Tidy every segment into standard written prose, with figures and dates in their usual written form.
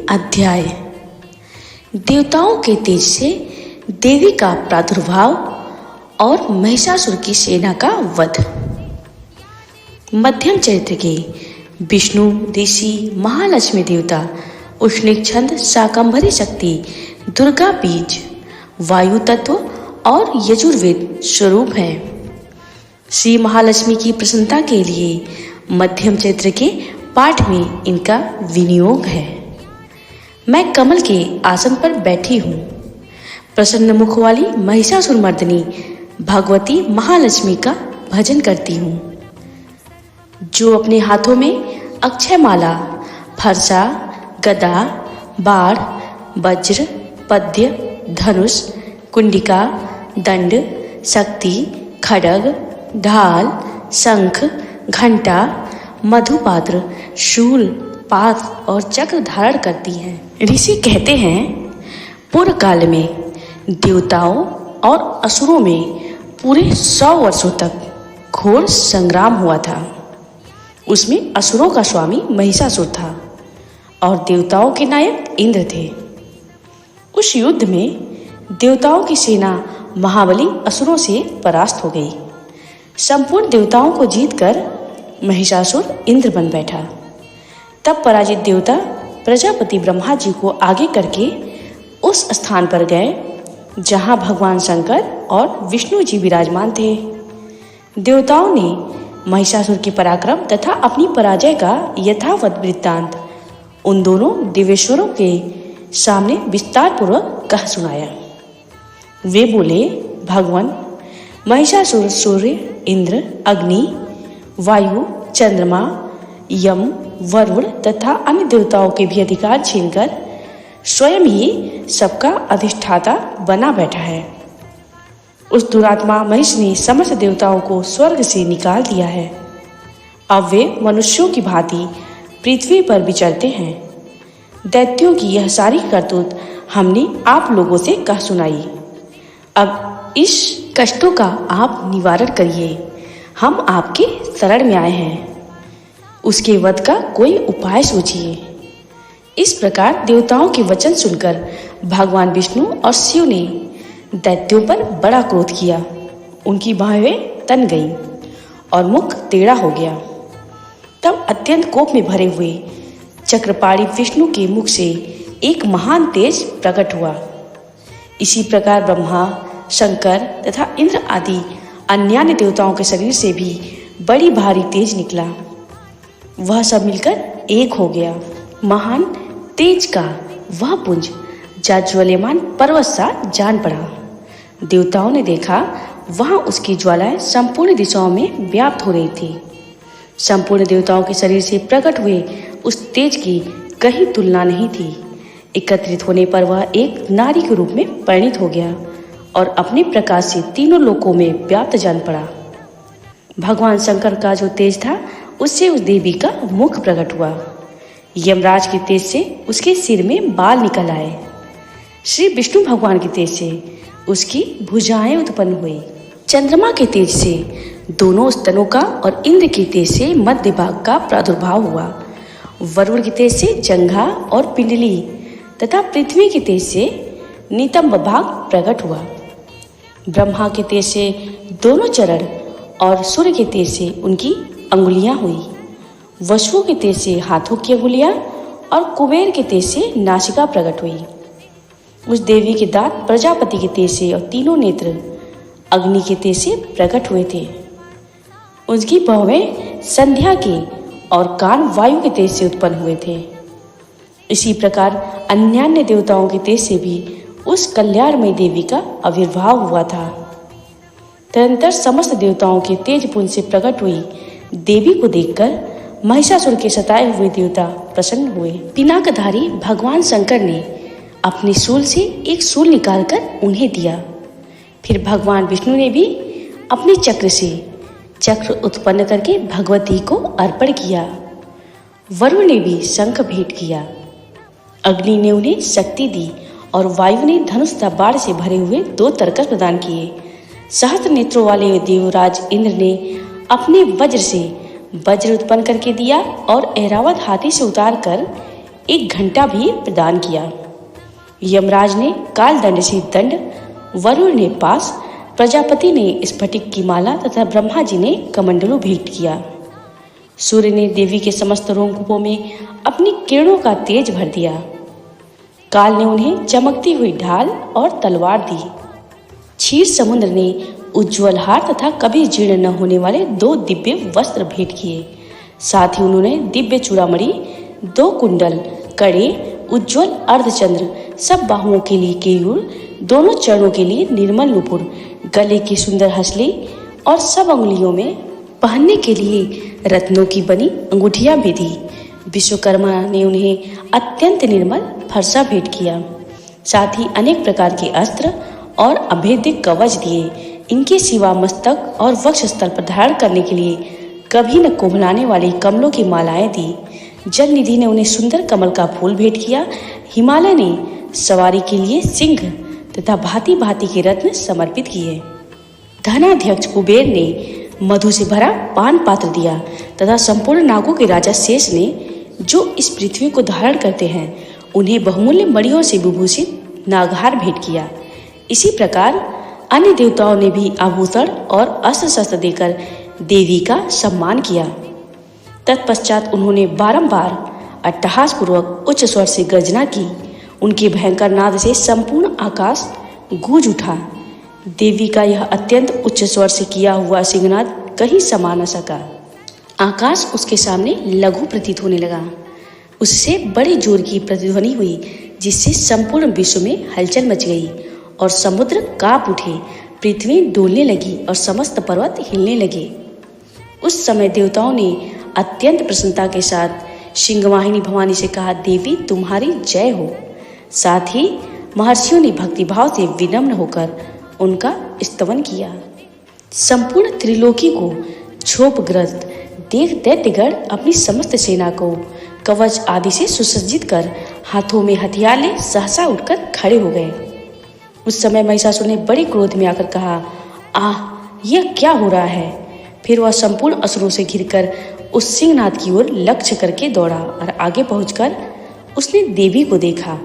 अध्याय। देवताओं के तेज से देवी का प्रादुर्भाव और महिषासुर की सेना का वध। मध्यम चरित्र के विष्णु, ऋषि, महालक्ष्मी देवता, उष्णिक छंद, शाकंभरी शक्ति, दुर्गा बीज, वायु तत्व और यजुर्वेद स्वरूप है। श्री महालक्ष्मी की प्रसन्नता के लिए मध्यम चरित्र के पाठ में इनका विनियोग है। मैं कमल के आसन पर बैठी हूँ। प्रसन्न मुख वाली महिषासुर मर्दिनी भगवती महालक्ष्मी का भजन करती हूँ, जो अपने हाथों में अक्षय माला, फरसा, गदा, बाढ़, वज्र, पद्य, धनुष, कुंडिका, दंड, शक्ति, खड्ग, ढाल, शंख, घंटा, मधुपात्र, शूल, पाश और चक्र धारण करती हैं। ऋषि कहते हैं, पूर्व काल में देवताओं और असुरों में पूरे 100 वर्षों तक घोर संग्राम हुआ था। उसमें असुरों का स्वामी महिषासुर था और देवताओं के नायक इंद्र थे। उस युद्ध में देवताओं की सेना महाबली असुरों से परास्त हो गई। संपूर्ण देवताओं को जीतकर महिषासुर इंद्र बन बैठा। तब पराजित देवता प्रजापति ब्रह्मा जी को आगे करके उस स्थान पर गए जहां भगवान शंकर और विष्णु जी विराजमान थे। देवताओं ने महिषासुर के पराक्रम तथा अपनी पराजय का यथावत वृत्तांत उन दोनों देवेश्वरों के सामने विस्तार पूर्वक कह सुनाया। वे बोले, भगवान, महिषासुर सूर्य, इंद्र, अग्नि, वायु, चंद्रमा, यम, वरुण तथा अन्य देवताओं के भी अधिकार छीनकर स्वयं ही सबका अधिष्ठाता बना बैठा है। उस दुरात्मा महिष ने समस्त देवताओं को स्वर्ग से निकाल दिया है। अब वे मनुष्यों की भांति पृथ्वी पर विचरते हैं। दैत्यों की यह सारी करतूत हमने आप लोगों से कह सुनाई। अब इस कष्टों का आप निवारण करिए। हम आपके शरण में आए हैं। उसके वध का कोई उपाय सोचिए। इस प्रकार देवताओं के वचन सुनकर भगवान विष्णु और शिव ने दैत्यों पर बड़ा क्रोध किया। उनकी बाहें तन गईं और मुख टेढ़ा हो गया। तब अत्यंत कोप में भरे हुए चक्रपाणी विष्णु के मुख से एक महान तेज प्रकट हुआ। इसी प्रकार ब्रह्मा, शंकर तथा इंद्र आदि अन्य देवताओं के शरीर से भी बड़ी भारी तेज निकला। वह सब मिलकर एक हो गया। महान तेज का वह पुंज जाज्वल्यमान पर्वत सा जान पड़ा। देवताओं ने देखा, वहां उसकी ज्वालाएं संपूर्ण दिशाओं में व्याप्त हो रही थी। संपूर्ण देवताओं के शरीर से प्रकट हुए उस तेज की कहीं तुलना नहीं थी। एकत्रित होने पर वह एक नारी के रूप में परिणित हो गया और अपने प्रकाश से तीनों लोकों में व्याप्त जान पड़ा। भगवान शंकर का जो तेज था, उससे उस देवी का मुख प्रकट हुआ। यमराज के तेज से उसके सिर में बाल निकल आए। श्री विष्णु भगवान के तेज से उसकी भुजाएं उत्पन्न हुई। चंद्रमा के तेज से दोनों स्तनों का और इंद्र के तेज से मध्य भाग का प्रादुर्भाव हुआ। वरुण के तेज से जंघा और पिंडली तथा पृथ्वी के तेज से नितंब भाग प्रकट हुआ। ब्रह्मा के तेज से दोनों चरण और सूर्य के तेज से उनकी अंगुलियां हुई। वसुओं के तेज से हाथों की अंगुलियां और कुबेर के तेज से नासिका प्रकट हुई। उस देवी के दांत प्रजापति के तेज से और तीनों नेत्र अग्नि के तेज से प्रकट हुए थे। उसकी भौहें संध्या के और कान वायु के तेज से उत्पन्न हुए थे। इसी प्रकार अन्य देवताओं के तेज से भी उस कल्याणमयी देवी का आविर्भाव हुआ था। तदनंतर समस्त देवताओं के तेज पुंज से प्रकट हुई देवी को देखकर महिषासुर के सताए हुए देवता प्रसन्न हुए। पिनाकधारी भगवान शंकर ने अपने शूल से एक शूल निकालकर उन्हें दिया। फिर भगवान विष्णु ने भी अपने चक्र से चक्र उत्पन्न करके भगवती को अर्पण किया। वरुण ने भी शंख भेंट किया। अग्नि ने उन्हें शक्ति दी और वायु ने धनुष तथा बाण से भरे हुए 2 तरकस प्रदान किए। सहस्त्र नेत्रों वाले देवराज इंद्र ने अपने वज्र से वज्र उत्पन्न करके दिया और ऐरावत हाथी से उतार कर 1 घंटा भी प्रदान किया। यमराज ने कालदंड से दंड, वरुण ने पास, प्रजापति ने स्फटिक की माला तथा ब्रह्मा जी ने कमंडलू भेंट किया। सूर्य ने देवी के समस्त रोमकूपों में अपनी किरणों का तेज भर दिया। काल ने उन्हें चमकती हुई ढाल और तलवार दी। क्षीर समुद्र ने उज्ज्वल हार तथा कभी जीर्ण न होने वाले 2 दिव्य वस्त्र भेंट किए। साथ ही उन्होंने दिव्य चूड़ामणि, 2 कुंडल, कड़े, उज्ज्वल अर्धचंद्र, सब बाहुओं के लिए केयूर, दोनों चरणों के लिए निर्मल नुपुर, गले की सुंदर हसली और सब अंगुलियों में पहनने के लिए रत्नों की बनी अंगूठियां भी दी। विश्वकर्मा ने उन्हें अत्यंत निर्मल फरसा भेंट किया। साथ ही अनेक प्रकार के अस्त्र और अभेद्य कवच दिए। इनके सिवा मस्तक और वक्षस्थल पर धारण करने के लिए कभी न कोमलाने वाली कमलों की मालाएं दी। जल निधि ने उन्हें सुंदर कमल का फूल भेंट किया। हिमालय ने सवारी के लिए सिंह तथा भांति भांति के रत्न समर्पित किए। धनाध्यक्ष कुबेर ने मधु से भरा पान पात्र दिया तथा संपूर्ण नागों के राजा शेष ने, जो इस पृथ्वी को धारण करते हैं, उन्हें बहुमूल्य मणियों से विभूषित नागहार भेंट किया। इसी प्रकार अन्य देवताओं ने भी आभूषण और अस्त्र शस्त्र देकर देवी का सम्मान किया। तत्पश्चात उन्होंने बारंबार अट्टहास पूर्वक उच्च स्वर से गर्जना की। उनके भयंकर नाद से संपूर्ण आकाश गूंज उठा। देवी का यह अत्यंत उच्च स्वर से किया हुआ सिंहनाद कहीं समा न सका। आकाश उसके सामने लघु प्रतीत होने लगा। उससे बड़े जोर की प्रतिध्वनि हुई, जिससे संपूर्ण विश्व में हलचल मच गई और समुद्र कांप उठे, पृथ्वी डोलने लगी और समस्त पर्वत हिलने लगे। उस समय देवताओं ने अत्यंत प्रसन्नता के साथ सिंहवाहिनी भवानी से कहा, देवी तुम्हारी जय हो। साथ ही महर्षियों ने भक्तिभाव से विनम्र होकर उनका स्तवन किया। संपूर्ण त्रिलोकी को क्षोभग्रस्त देख दैत्यगण अपनी समस्त सेना को कवच आदि से सुसज्जित कर हाथों में हथियार ले सहसा उठकर खड़े हो गए। उस समय महिषासुर ने बड़े क्रोध में आकर कहा, आह, यह क्या हो रहा है। फिर वह संपूर्ण असुरों से घिरकर उस सिंहनाद की ओर लक्ष्य करके दौड़ा और आगे पहुंचकर उसने देवी को देखा,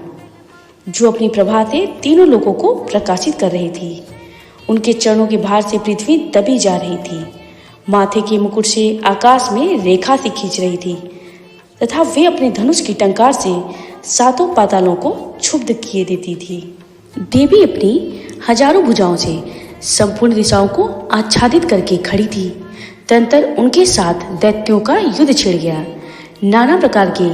जो अपनी प्रभा से तीनों लोगों को प्रकाशित कर रही थी। उनके चरणों के भार से पृथ्वी दबी जा रही थी। माथे के मुकुट से आकाश में रेखा सी खींच रही थी तथा वे अपने धनुष की टंकार से 7 पातालों को क्षुब्ध किए देती थी। देवी अपनी हजारों भुजाओं से संपूर्ण दिशाओं को आच्छादित करके खड़ी थी। तदंतर उनके साथ दैत्यों का युद्ध छिड़ गया। नाना प्रकार के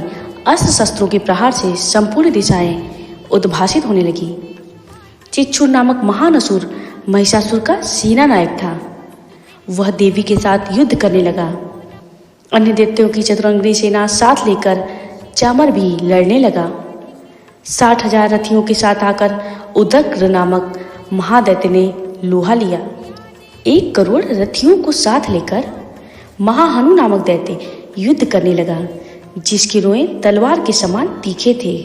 अस्त्र शस्त्रों के प्रहार से संपूर्ण दिशाएं उद्भासित होने लगी। चिच्छुर नामक महान असुर महिषासुर का सेना नायक था। वह देवी के साथ युद्ध करने लगा। अन्य दैत्यों की चतुरंगी सेना साथ लेकर चामर भी लड़ने लगा। 60,000 रथियों के साथ आकर उदग्र नामक महादैत्य ने लोहा लिया। 1 करोड़ रथियों को साथ लेकर महाहनु नामक दैत्य युद्ध करने लगा, जिसके रोएं तलवार के समान तीखे थे।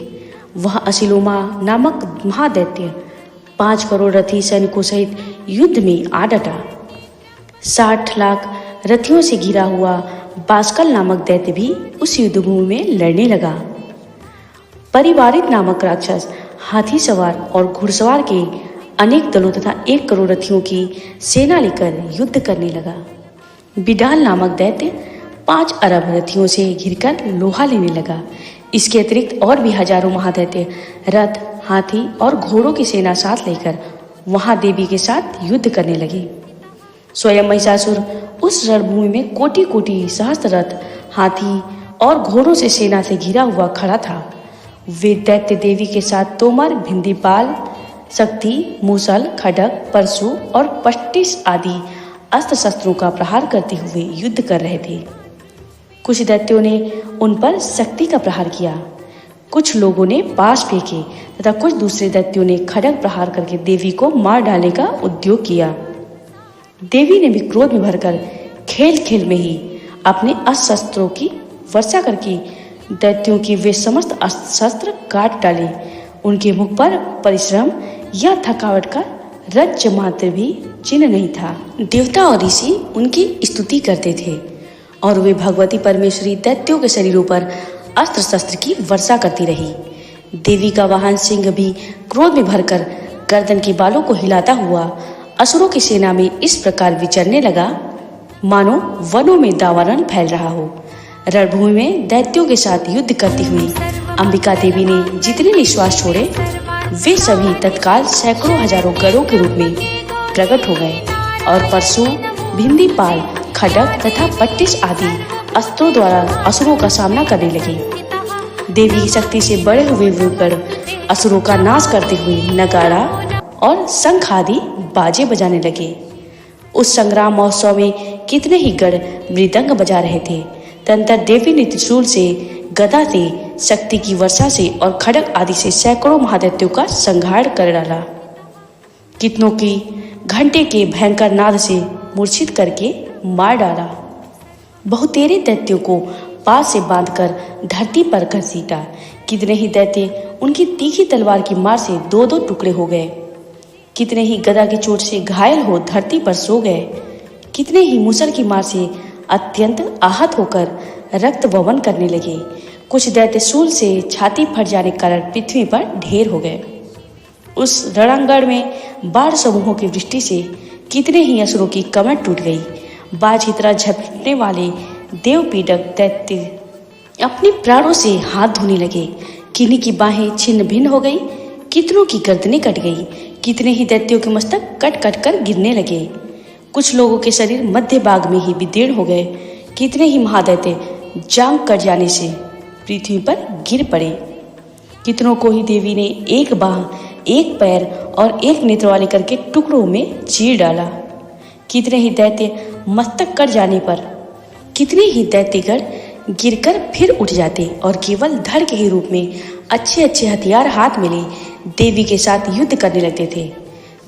वह असिलोमा नामक महादैत्य 5 करोड़ रथी सैनिकों सहित युद्ध में आ डटा। 60 लाख रथियों से घिरा हुआ बास्कल नामक दैत्य भी उस युद्धभूमि में लड़ने लगा। परिवारित नामक राक्षस हाथी सवार और घुड़सवार के अनेक दलों तथा 1 करोड़ रथियों की सेना लेकर युद्ध करने लगा। बिडाल नामक दैत्य 5 अरब रथियों से घिरकर लोहा लेने लगा। इसके अतिरिक्त और भी हजारों महादैत्य रथ, हाथी और घोड़ों की सेना साथ लेकर वहां देवी के साथ युद्ध करने लगे। स्वयं महिषासुर उस रणभूमि में कोटि कोटि सहस्त्र रथ, हाथी और घोड़ों से सेना से घिरा हुआ खड़ा था। वे दैत्य देवी के साथ तोमर, भिंदीपाल, शक्ति, मूसल, खड्ग, परशु और पट्टिस आदि अस्त्र शस्त्रों का प्रहार करते हुए युद्ध कर रहे थे। कुछ दैत्यों ने उन पर शक्ति का प्रहार किया, कुछ लोगों ने पाश फेंके तथा कुछ दूसरे दैत्यों ने खड्ग प्रहार करके देवी को मार डालने का उद्योग किया। देवी ने भी क्रोध में भरकर खेल खेल में ही अपने अस्त्र शस्त्रों की वर्षा करके दैत्यों की वे समस्त अस्त्र शस्त्र काट डाले। उनके मुख पर परिश्रम या थकावट का रज्ज मात्र भी चिन्ह नहीं था। देवता और ऋषि उनकी स्तुति करते थे और वे भगवती परमेश्वरी दैत्यों के शरीरों पर अस्त्र शस्त्र की वर्षा करती रही। देवी का वाहन सिंह भी क्रोध में भरकर गर्दन के बालों को हिलाता हुआ असुरों की सेना में इस प्रकार विचरने लगा मानो वनों में दावानल फैल रहा हो। रणभूमि में दैत्यों के साथ युद्ध करती हुई अंबिका देवी ने जितने निश्वास छोड़े वे सभी तत्काल सैकड़ों हजारों गरुड़ के रूप में प्रकट हो गए और परशु, भिंदीपाल, खड्ग तथा पट्टिस आदि अस्त्रों द्वारा असुरों का सामना करने लगे। देवी की शक्ति से बड़े हुए वे गण असुरों का नाश करते हुए नगाड़ा और शंख आदि बाजे बजाने लगे। उस संग्राम महोत्सव में कितने ही गण मृदंग बजा रहे थे। तदनंतर देवी ने त्रिशूल से, गदा से, शक्ति की वर्षा से और खड्ग आदि से सैकड़ों महादैत्यों का संहार कर डाला। कितनों की घंटे के भयंकर नाद से मूर्छित करके मार डाला। बहुतेरे दैत्यों को पास से बांधकर धरती पर घसीटा। कितने ही दैत्य उनकी तीखी तलवार की मार से दो दो टुकड़े हो गए। कितने ही गदा की चोट से घायल हो धरती पर सो गए। कितने ही मूसल की मार से अत्यंत आहत होकर रक्त वमन करने लगे। कुछ दैत्य शूल से छाती फट जाने के कारण पृथ्वी पर ढेर हो गए। उस रणांगण में बाढ़ समूहों की वृष्टि से कितने ही असुरों की कमर टूट गई। बाज की तरह झपटने वाले देवपीड़क दैत्य अपने प्राणों से हाथ धोने लगे। किन्हीं की बाहें छिन्न भिन्न हो गई, कितनों की गर्दनें कट गई। कितने ही दैत्यों के मस्तक कट कट कर गिरने लगे। कुछ लोगों के शरीर मध्य भाग में ही विदीर्ण हो गए। कितने ही महादैत्य जांग कट जाने से पृथ्वी पर गिर पड़े। कितनों को ही देवी ने एक बाह, एक पैर और एक नेत्र वाले करके टुकड़ों में चीर डाला। कितने ही दैत्य मस्तक कट जाने पर कितने ही दैत्यगण गिरकर फिर उठ जाते और केवल धड़ के ही रूप में अच्छे अच्छे हथियार हाथ में ले देवी के साथ युद्ध करने लगते थे।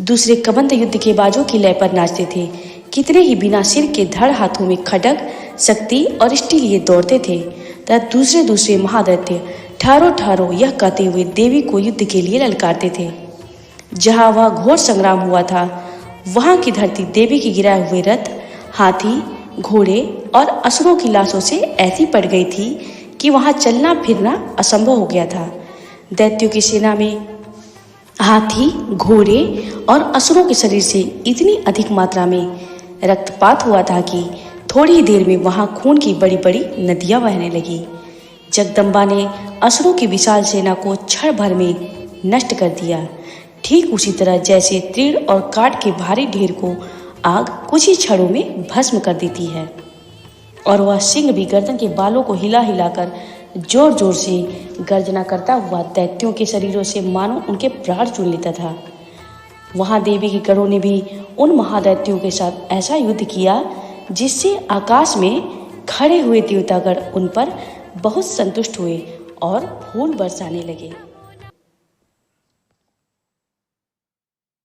दूसरे कबंध युद्ध के बाजों की लय पर नाचते थे। कितने ही बिना सिर के धड़ हाथों में खड्ग, शक्ति और इष्टि लिए दौड़ते थे तथा दूसरे दूसरे महादैत्य ठारो ठारो यह कहते हुए देवी को युद्ध के लिए ललकारते थे। जहाँ वह घोर संग्राम हुआ था वहाँ की धरती देवी के गिराए हुए रथ, हाथी, घोड़े और असुरों की लाशों से ऐसी पड़ गई थी कि वहां चलना फिरना असंभव हो गया था। दैत्यों की सेना में हाथी, घोड़े और असुरों के शरीर से इतनी अधिक मात्रा में रक्तपात हुआ था कि थोड़ी ही देर में वहां खून की बड़ी बड़ी नदियां बहने लगी। जगदम्बा ने असुरों की विशाल सेना को क्षण भर में नष्ट कर दिया, ठीक उसी तरह जैसे तीर और काठ के भारी ढेर को आग कुछ ही क्षणों में भस्म कर देती है। और वह सिंह भी गर्दन के बालों को हिला हिलाकर जोर जोर से गर्जना करता हुआ दैत्यों के शरीरों से मानो उनके प्राण चुन लेता था। वहां देवी के गणों ने भी उन महादैत्यों के साथ ऐसा युद्ध किया जिससे आकाश में खड़े हुए देवतागण उन पर बहुत संतुष्ट हुए और फूल बरसाने लगे।